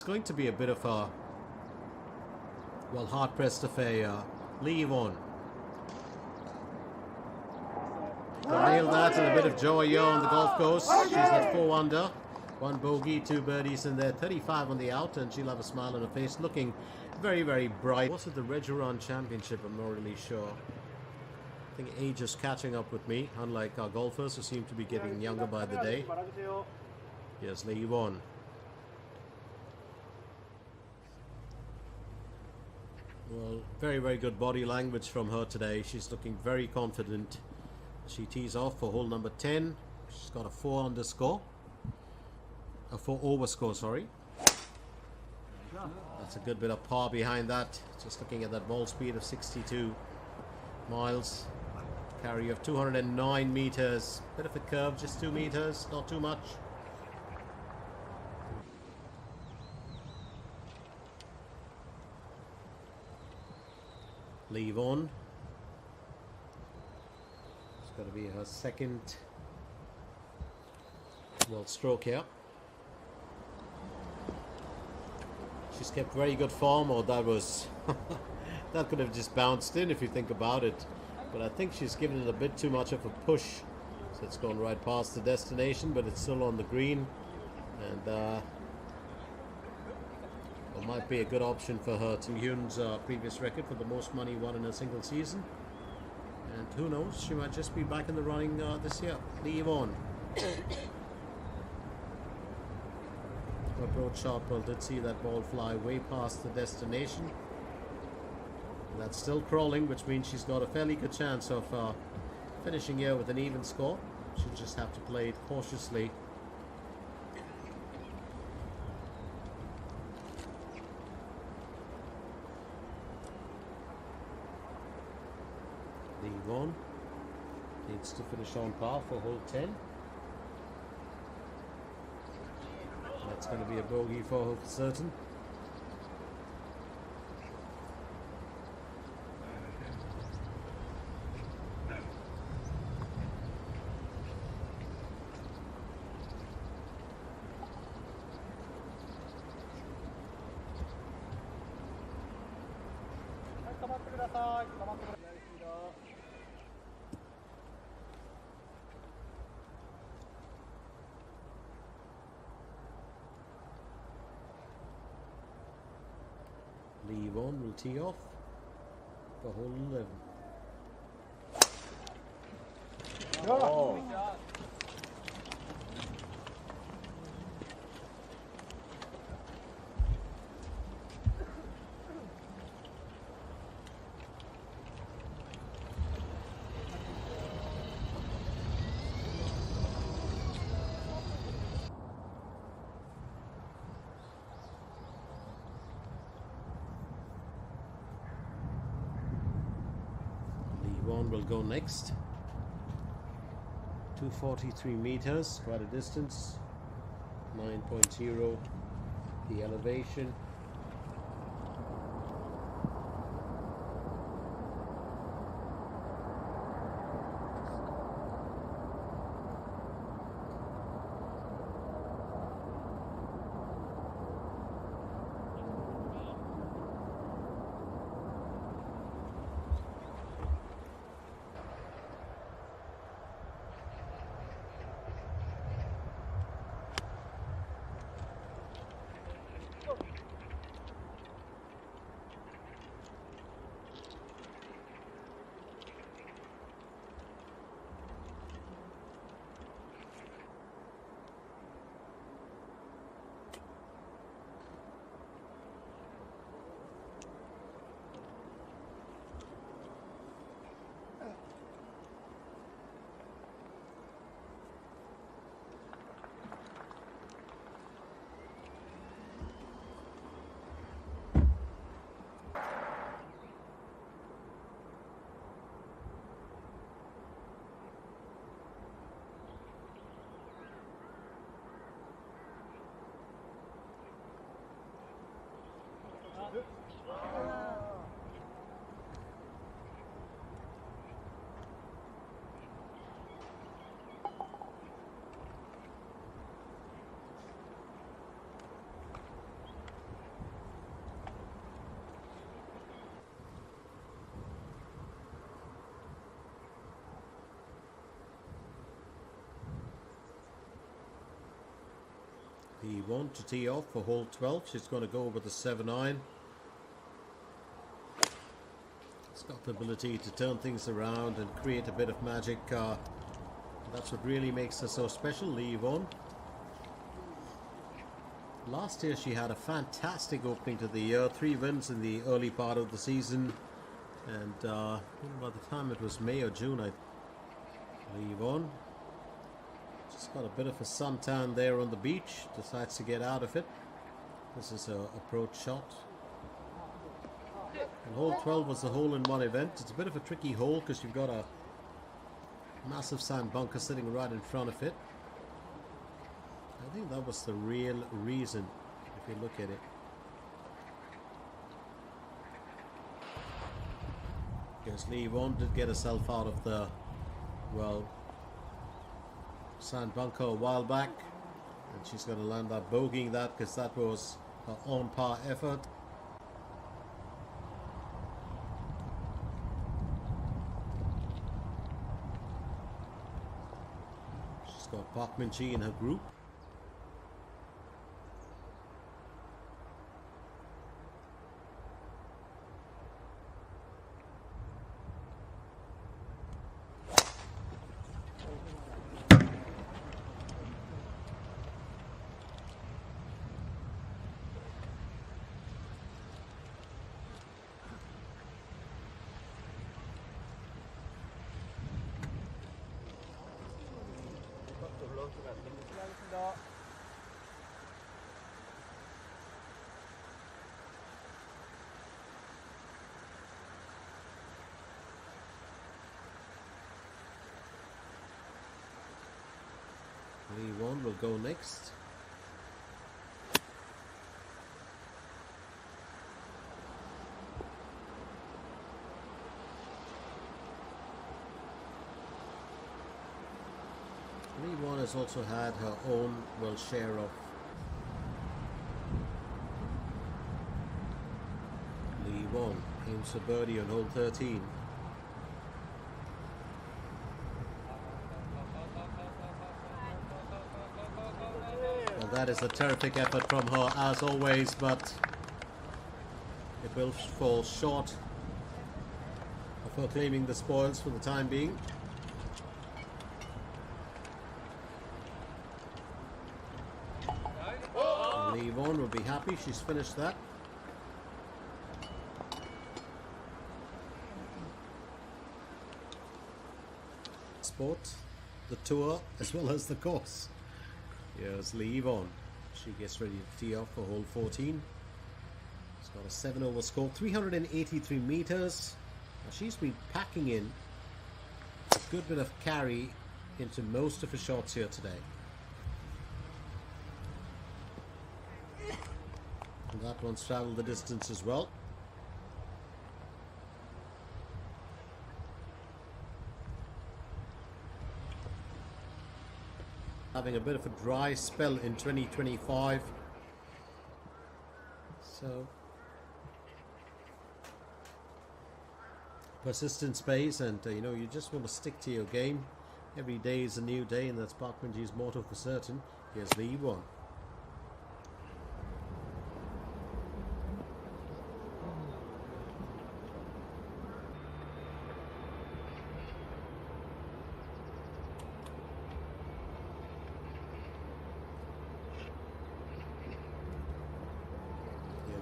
It's going to be a bit of a, well, hard-pressed affair. Yewon. Nailed that, and a bit of joy here on the golf course. She's at 4 under. 1 bogey, 2 birdies in there. 35 on the out, and she'll have a smile on her face, looking very, very bright. Was it the Yewon Championship? I'm not really sure. I think age is catching up with me, unlike our golfers who seem to be getting younger by the day. Yes, Yewon. Well, very, very good body language from her today. She's looking very confident. She tees off for hole number 10. She's got a 4 under score. A 4 over score, sorry. That's a good bit of par behind that. Just looking at that ball speed of 62 miles. Carry of 209 meters. Bit of a curve, just 2 meters, not too much. Yewon. It's got to be her second, well, stroke here. She's kept very good form, or that was that could have just bounced in if you think about it, but I think she's given it a bit too much of a push, so it's gone right past the destination, but it's still on the green, and it might be a good option for her to Yewon's previous record for the most money won in a single season. And who knows, she might just be back in the running this year. Yewon. Approach shot, well, did see that ball fly way past the destination. And that's still crawling, which means she's got a fairly good chance of finishing here with an even score. She'll just have to play it cautiously. Yewon needs to finish on par for hole 10. That's going to be a bogey for her for certain. Yewon will tee off for hole 11. Oh. Yewon will go next. 243 meters, quite a distance. 9.0 the elevation. Yewon to tee off for hole 12. She's going to go with the 7-iron. It's got the ability to turn things around and create a bit of magic. That's what really makes her so special, Yewon. Last year she had a fantastic opening to the year, 3 wins in the early part of the season, and by the time it was May or June, Yewon just got a bit of a suntan there on the beach, decides to get out of it. This is a approach shot. And hole 12 was the hole-in-one event. It's a bit of a tricky hole because you've got a massive sand bunker sitting right in front of it. I think that was the real reason, if you look at it. Because Yewon did get herself out of the, well, sand bunker a while back. And she's going to land up bogeying that because that was her on-par effort. She's got Park Min-ji in her group. Yewon will go next. Yewon has also had her own, well, share of Yewon aims for birdie on hole 13. Well, that is a terrific effort from her as always, but it will fall short of her claiming the spoils for the time being. Yewon will be happy she's finished that. Sport, the tour, as well as the course. Here's Yewon. She gets ready to tee off for hole 14. She's got a 7-over score, 383 meters. Now she's been packing in a good bit of carry into most of her shots here today. And that one's traveled the distance as well. Having a bit of a dry spell in 2025. So persistence pays, and you know, you just want to stick to your game. Every day is a new day, and that's Park Min-ji's motto for certain. Here's Yewon.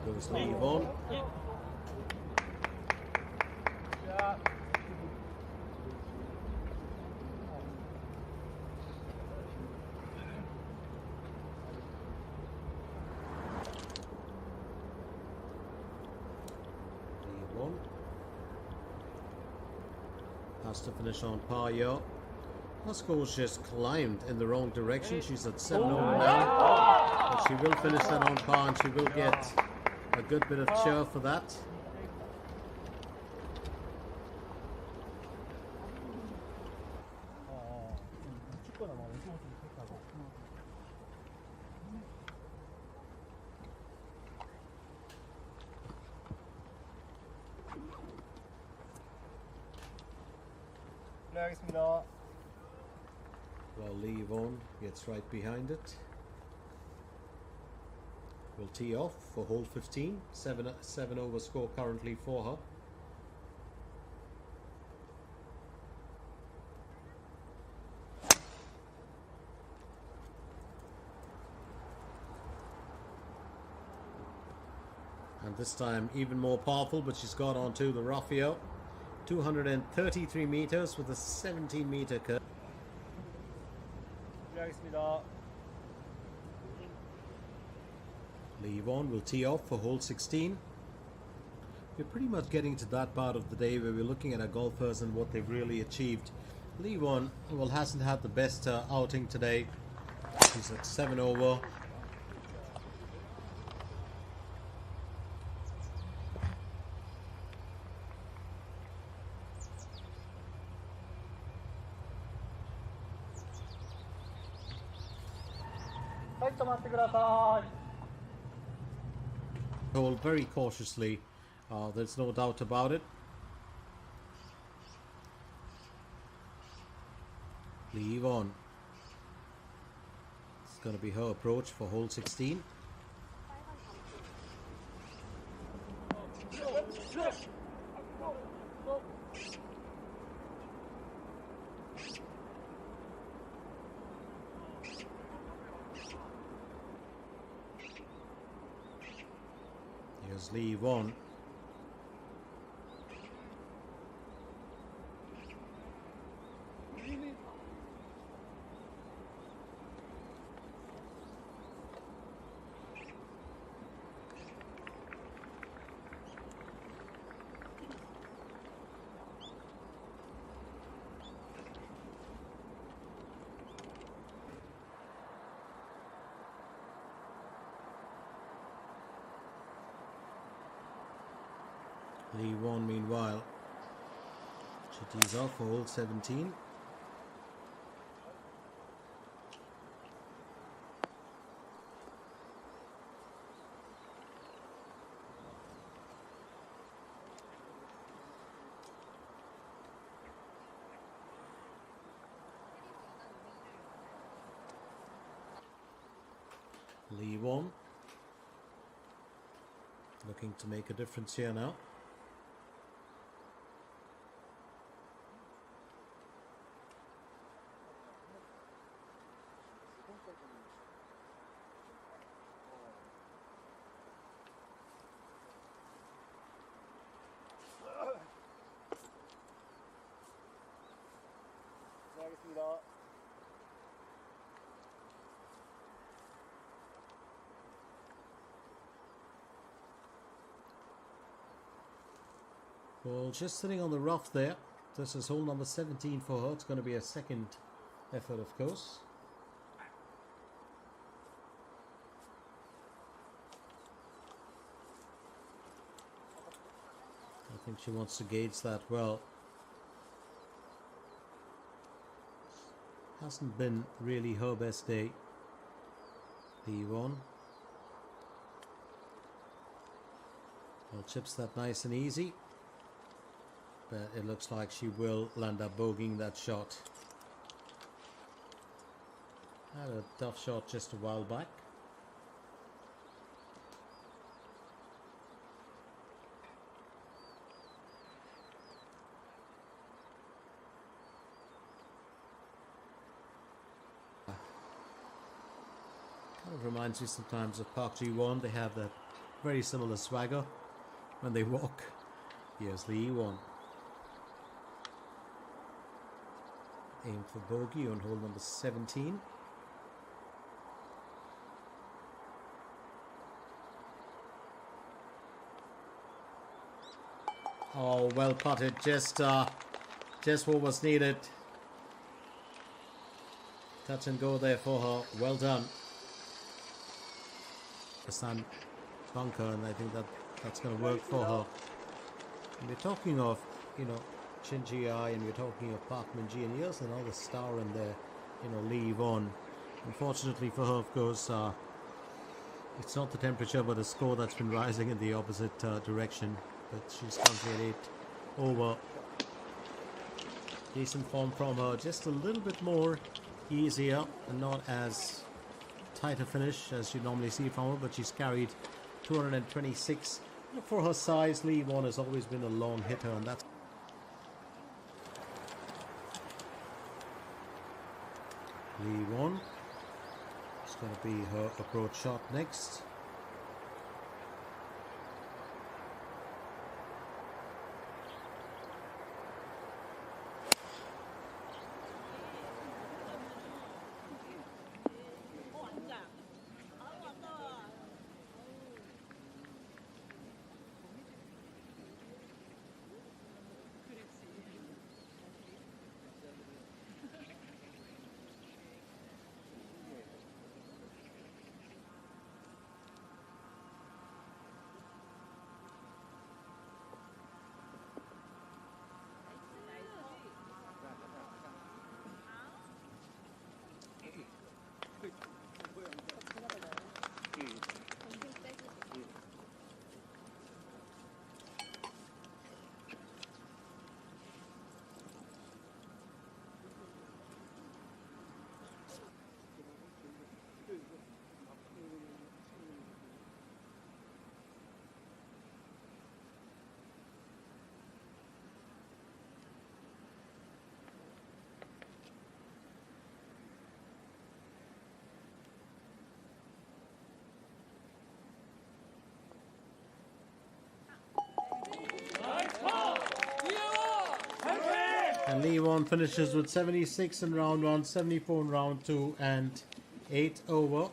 Goes Yewon. Yewon has to finish on par here. Her score's just climbed in the wrong direction. She's at 7-over now, but she will finish that on par, and she will get a good bit of cheer for that. Well, Yewon gets right behind it. will tee off for hole 15. 7 over score currently for her. And this time even more powerful, but she's got onto the rough here. 233 meters with a 17-meter curve. Yewon will tee off for hole 16. We're pretty much getting to that part of the day where we're looking at our golfers and what they've really achieved. Yewon, well, hasn't had the best outing today. She's at 7 over. Hold very cautiously, there's no doubt about it. Yewon. It's going to be her approach for hole 16. Here's Yewon. Yewon, meanwhile, she tees off for hole 17. Yewon looking to make a difference here now. Well, just sitting on the rough there. This is hole number 17 for her. It's going to be a second effort, of course. I think she wants to gauge that well. Hasn't been really her best day. Yewon. Well, chips that nice and easy. But it looks like she will land up bogeying that shot. Had a tough shot just a while back. Kind of reminds me sometimes of Park Ji-won. They have that very similar swagger when they walk. Here's Yewon. Aim for bogey on hole number 17. Oh, well putted. Just what was needed. Touch and go there for her. Well done. The sun bunker, and I think that's going to work for her. And we're talking of, you know, Shin Ji-ai, and we're talking of Park Min-ji, and here's another star in there, you know, Yewon. Unfortunately for her, of course, it's not the temperature but the score that's been rising in the opposite direction. But she's currently at 8 over. Decent form from her, just a little bit more easier and not as tighter finish as you normally see from her, but she's carried 226. For her size, Yewon has always been a long hitter, and that's Yewon. It's going to be her approach shot next. And Yewon finishes with 76 in round 1, 74 in round 2, and 8 over.